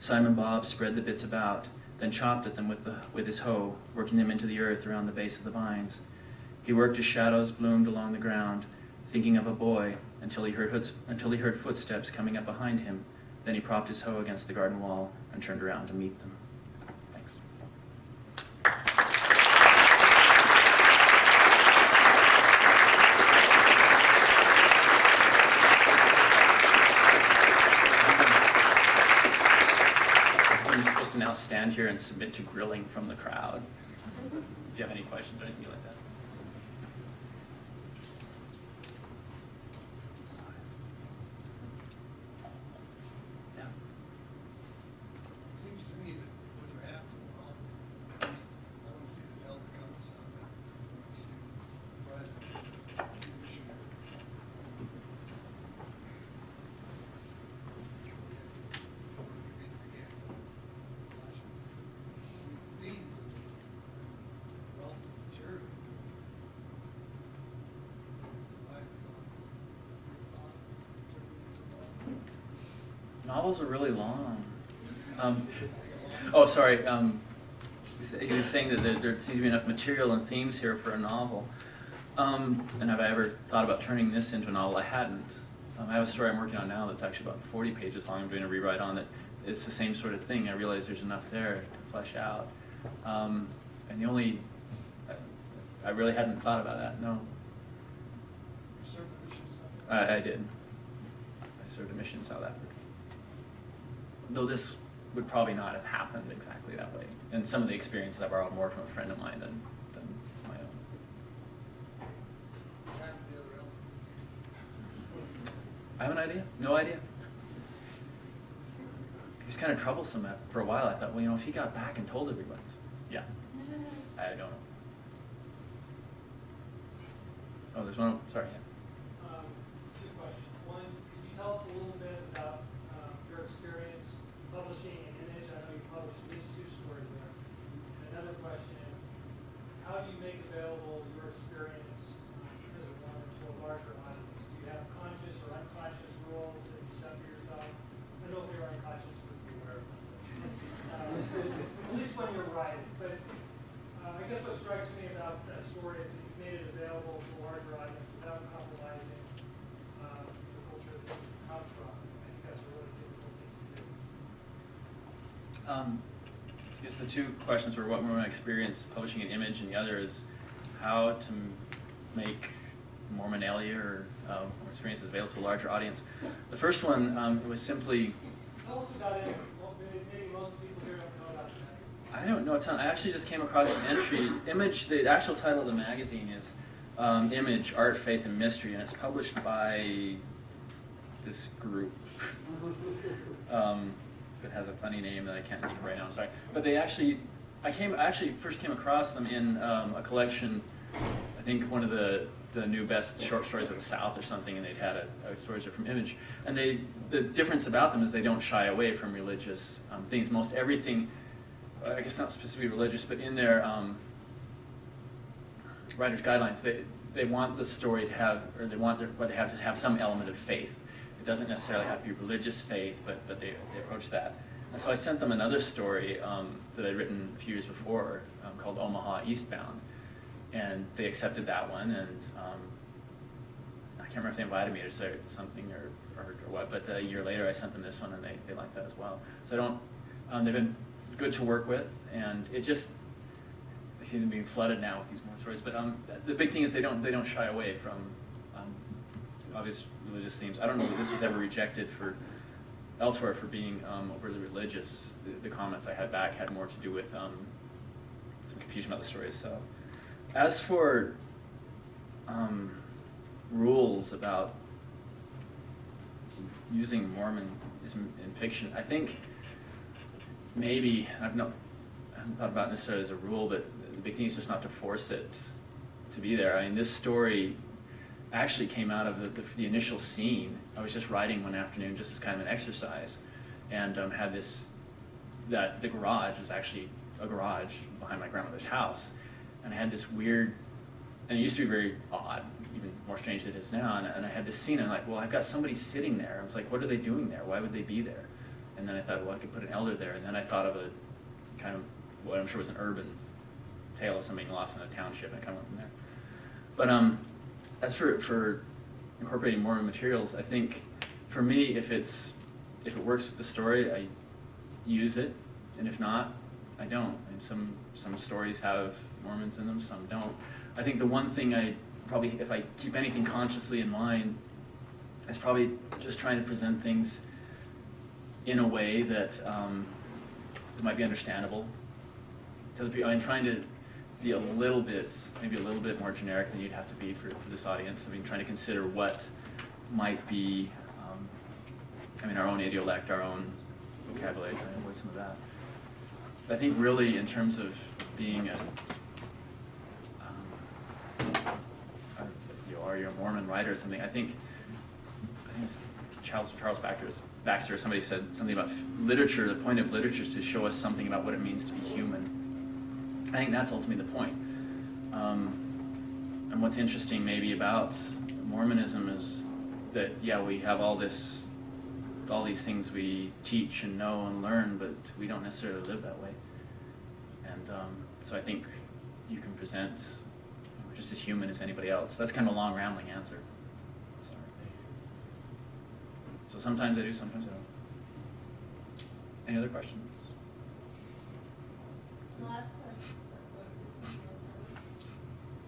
Simon Bob spread the bits about, then chopped at them with his hoe, working them into the earth around the base of the vines. He worked as shadows bloomed along the ground, thinking of a boy, until he heard footsteps coming up behind him. Then he propped his hoe against the garden wall and turned around to meet them. Thanks. I'm supposed to now stand here and submit to grilling from the crowd. If you have any questions or anything like that. Novels are really long. Sorry. He was saying that there seems to be enough material and themes here for a novel. And have I ever thought about turning this into a novel? I hadn't. I have a story I'm working on now that's actually about 40 pages long. I'm doing a rewrite on it. It's the same sort of thing. I realize there's enough there to flesh out. And I really hadn't thought about that, no. I did. I served a mission in South Africa. Though this would probably not have happened exactly that way. And some of the experiences I borrowed more from a friend of mine than my own. I have an idea? No idea. He was kind of troublesome for a while. I thought, well, if he got back and told everybody. Yeah. I don't know. Oh, there's one. Sorry. Yeah. Two questions. One, could you tell us a little bit about your experience publishing an image? I know you published at least 2 stories there. And another question is, how do you make available your experience as a woman to a larger audience? Do you have conscious or unconscious rules that you set for yourself? I don't know if you're unconscious, but be aware of them. At least when you're writing. But I guess what strikes me about that story is that you've made it available to a larger audience without compromising the culture that you come from. I think that's a really difficult thing to do. I guess the 2 questions were what were my experience publishing an image, and the other is how to make Mormonalia or experiences available to a larger audience. The first one, it was simply... Tell us about it. Maybe most people here don't know about this. I don't know a ton. I actually just came across an entry. Image, the actual title of the magazine is Image, Art, Faith, and Mystery, and it's published by this group. It has a funny name that I can't think of right now, I'm sorry. But they actually, I actually first came across them in a collection, I think one of the new best short stories of the South or something, and they'd had a stories from Image. And the difference about them is they don't shy away from religious things. Most everything, I guess not specifically religious, but in their writer's guidelines, they want the story to have, or they want what they have to have some element of faith. It doesn't necessarily have to be religious faith, but they approach that. And so I sent them another story that I'd written a few years before called Omaha Eastbound. And they accepted that one, and I can't remember if they invited me to say something or what, but a year later I sent them this one, and they liked that as well. So I don't, they've been good to work with, and it just, they seem to be flooded now with these more stories. But the big thing is they don't shy away from obvious religious themes. I don't know that this was ever rejected elsewhere for being overly religious. The comments I had back had more to do with some confusion about the stories. So, as for rules about using Mormonism in fiction. I think maybe, I haven't thought about it necessarily as a rule, but the big thing is just not to force it to be there. I mean, this story actually came out of the initial scene. I was just writing one afternoon just as kind of an exercise, and had that the garage was actually a garage behind my grandmother's house, and I had this weird, and it used to be very odd, even more strange than it is now, and I had this scene, and I'm like, well, I've got somebody sitting there. I was like, what are they doing there? Why would they be there? And then I thought, well, I could put an elder there, and then I thought of a kind of what I'm sure was an urban tale of somebody lost in a township, and I kind of went from there. But as for incorporating Mormon materials, I think for me, if it works with the story, I use it, and if not, I don't. And some stories have Mormons in them, some don't. I think the one thing I probably, if I keep anything consciously in mind, is probably just trying to present things in a way that might be understandable to the people. I'm trying to be a little bit, maybe a little bit more generic than you'd have to be for this audience. I mean, trying to consider what might be, our own idiolect, our own vocabulary, trying to avoid some of that. But I think really in terms of being you're a Mormon writer or something, I think it's Charles Baxter or somebody said something about literature. The point of literature is to show us something about what it means to be human. I think that's ultimately the point. And what's interesting maybe about Mormonism is that, yeah, we have all these things we teach and know and learn, but we don't necessarily live that way. And so I think you can present just as human as anybody else. That's kind of a long, rambling answer. Sorry. So sometimes I do, sometimes I don't. Any other questions? Last question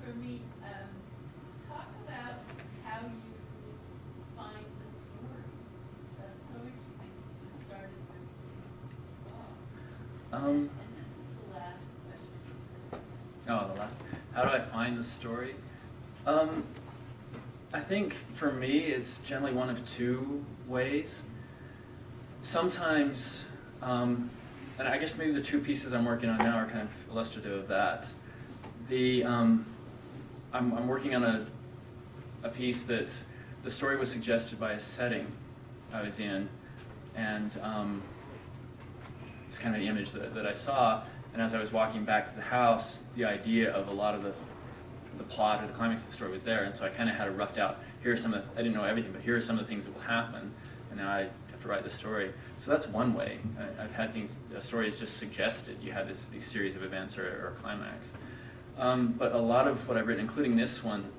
for me. Talk about how you find the story. That's so interesting. You just started with and this is the last question. Oh, the last. How do I find the story? I think for me, it's generally one of two ways. Sometimes, and I guess maybe the two pieces I'm working on now are kind of illustrative of that. I'm working on a piece that the story was suggested by a setting I was in, and it's kind of the image that I saw. And as I was walking back to the house, the idea of a lot of the plot or the climax of the story was there, and so I kind of had it roughed out. Here are some of I didn't know everything, but here are some of the things that will happen, and now I have to write the story. So that's one way. I've had a story is just suggested. You have these series of events or a climax. But a lot of what I've written, including this one,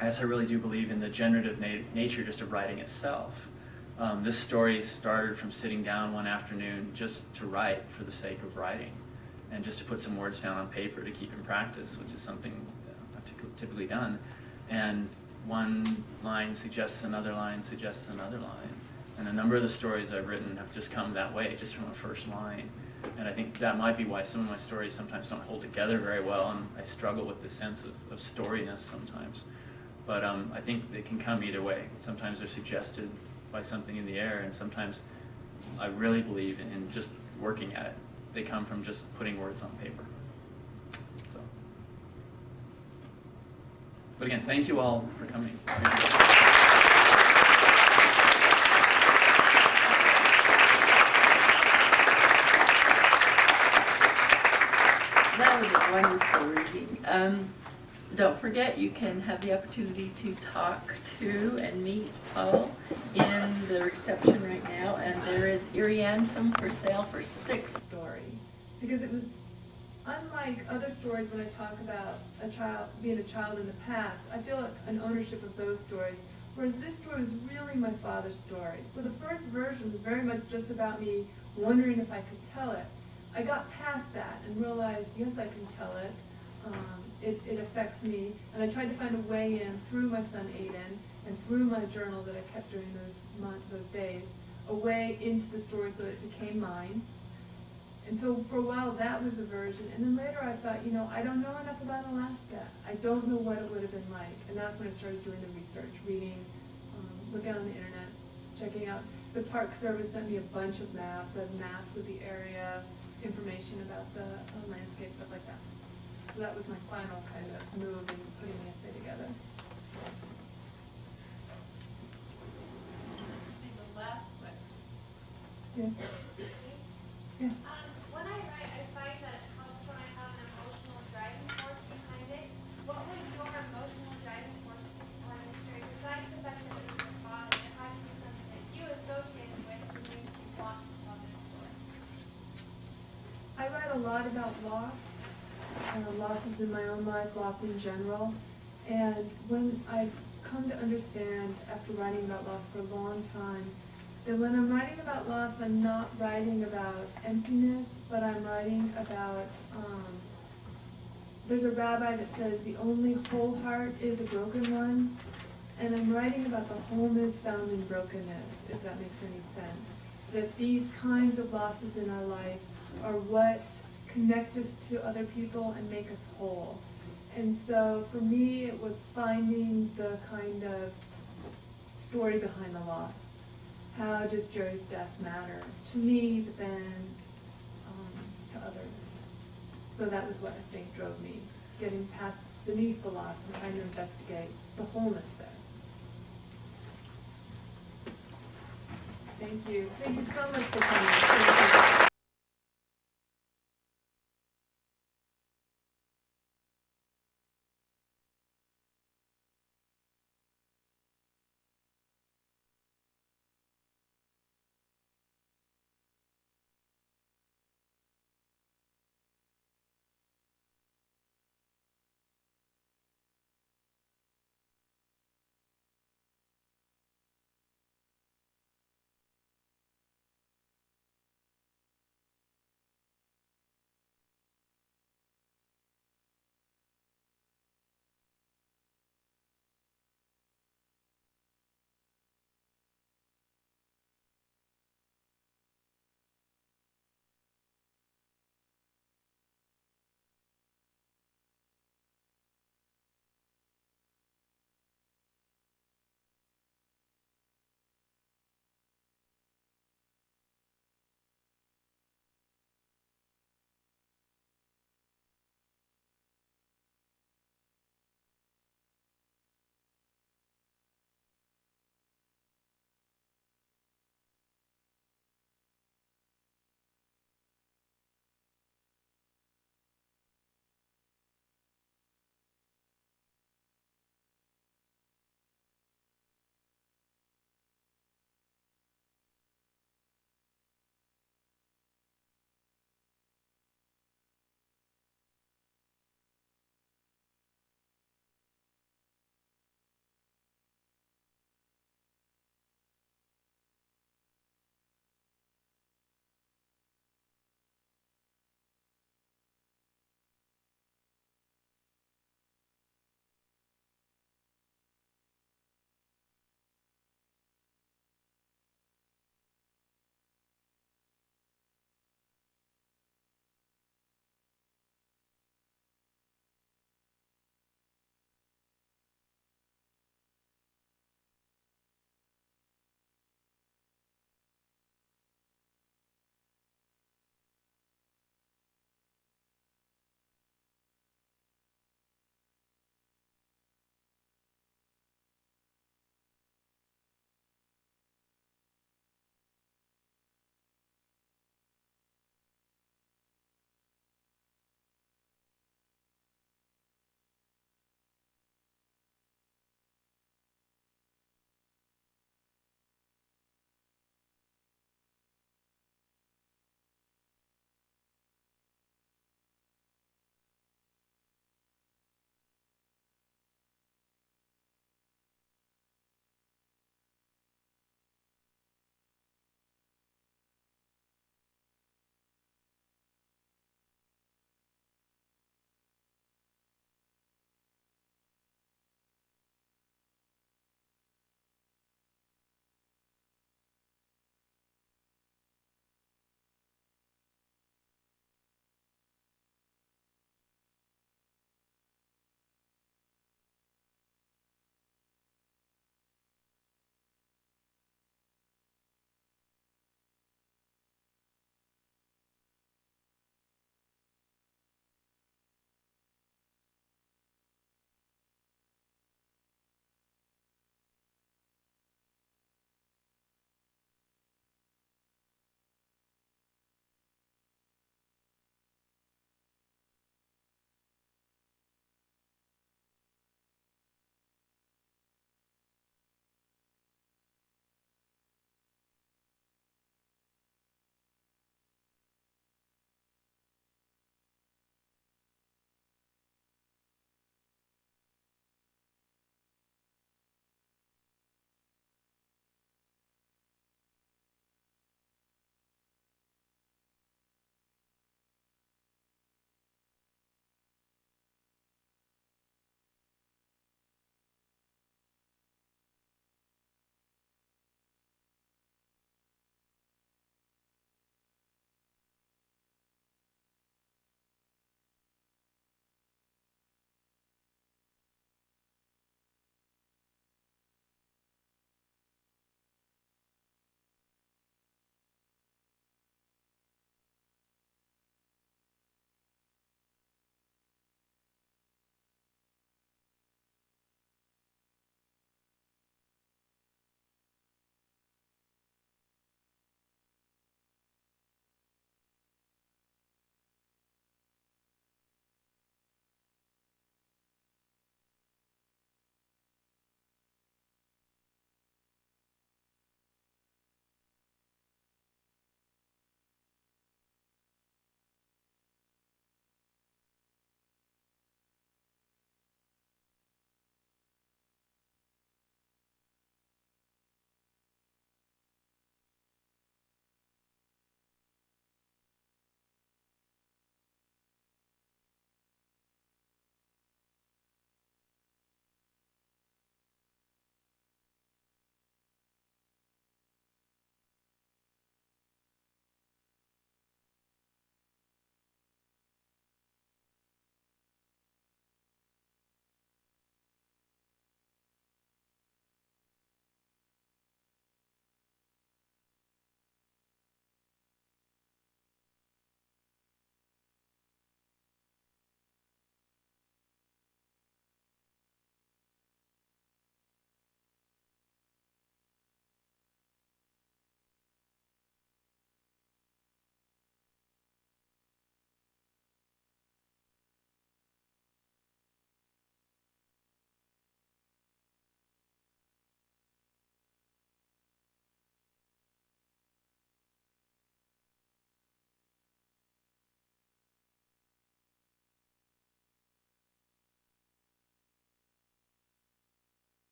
I really do believe in the generative nature just of writing itself. This story started from sitting down one afternoon just to write for the sake of writing, and just to put some words down on paper to keep in practice, which is something I've typically done. And one line suggests another line, suggests another line. And a number of the stories I've written have just come that way, just from a first line. And I think that might be why some of my stories sometimes don't hold together very well, and I struggle with the sense of storyness sometimes. But I think they can come either way. Sometimes they're suggested by something in the air, and sometimes I really believe in just working at it. They come from just putting words on paper. So, but again, thank you all for coming. That was a wonderful reading. Don't forget, you can have the opportunity to talk to and meet Paul in the reception right now, and there is Iriantum for sale for $6. Story, because it was unlike other stories when I talk about a child being a child in the past. I feel an ownership of those stories, whereas this story was really my father's story. So the first version was very much just about me wondering if I could tell it. I got past that and realized, yes, I can tell it. It affects me, and I tried to find a way in through my son Aiden and through my journal that I kept during those days, a way into the story so that it became mine. And so for a while, that was the version. And then later I thought, you know, I don't know enough about Alaska. I don't know what it would have been like. And that's when I started doing the research, reading, looking on the internet, checking out. The Park Service sent me a bunch of maps. I have maps of the area, information about the landscape, stuff like that. So that was my final kind of move in putting the essay together. This will be the last question. Yes. Yeah. When I write, I find that it helps when I have an emotional driving force behind it. What was your emotional driving force behind the story? Besides the fact that it was your father, it had to be something that you associated with and made you want to tell this story. I write a lot about loss, losses in my own life, loss in general. And when I've come to understand, after writing about loss for a long time, that when I'm writing about loss, I'm not writing about emptiness, but I'm writing about, there's a rabbi that says the only whole heart is a broken one, and I'm writing about the wholeness found in brokenness, if that makes any sense. That these kinds of losses in our life are what connect us to other people and make us whole. And so for me, it was finding the kind of story behind the loss. How does Jerry's death matter to me, but then to others? So that was what I think drove me, getting past beneath the loss and trying to investigate the wholeness there. Thank you. Thank you so much for coming.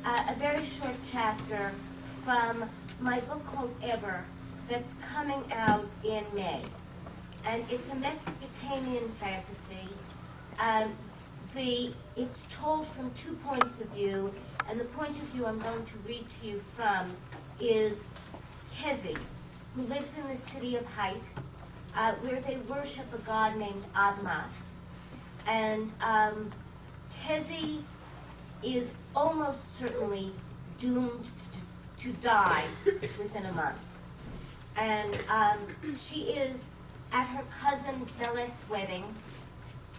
a very short chapter from my book called Ever that's coming out in May. And it's a Mesopotamian fantasy. It's told from 2 points of view, and the point of view I'm going to read to you from is Kezi, who lives in the city of Hait, where they worship a god named Admat. And Kezi is almost certainly doomed to die within a month. And she is at her cousin Belet's wedding,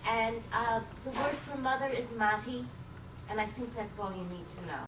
and the word for mother is Mati, and I think that's all you need to know.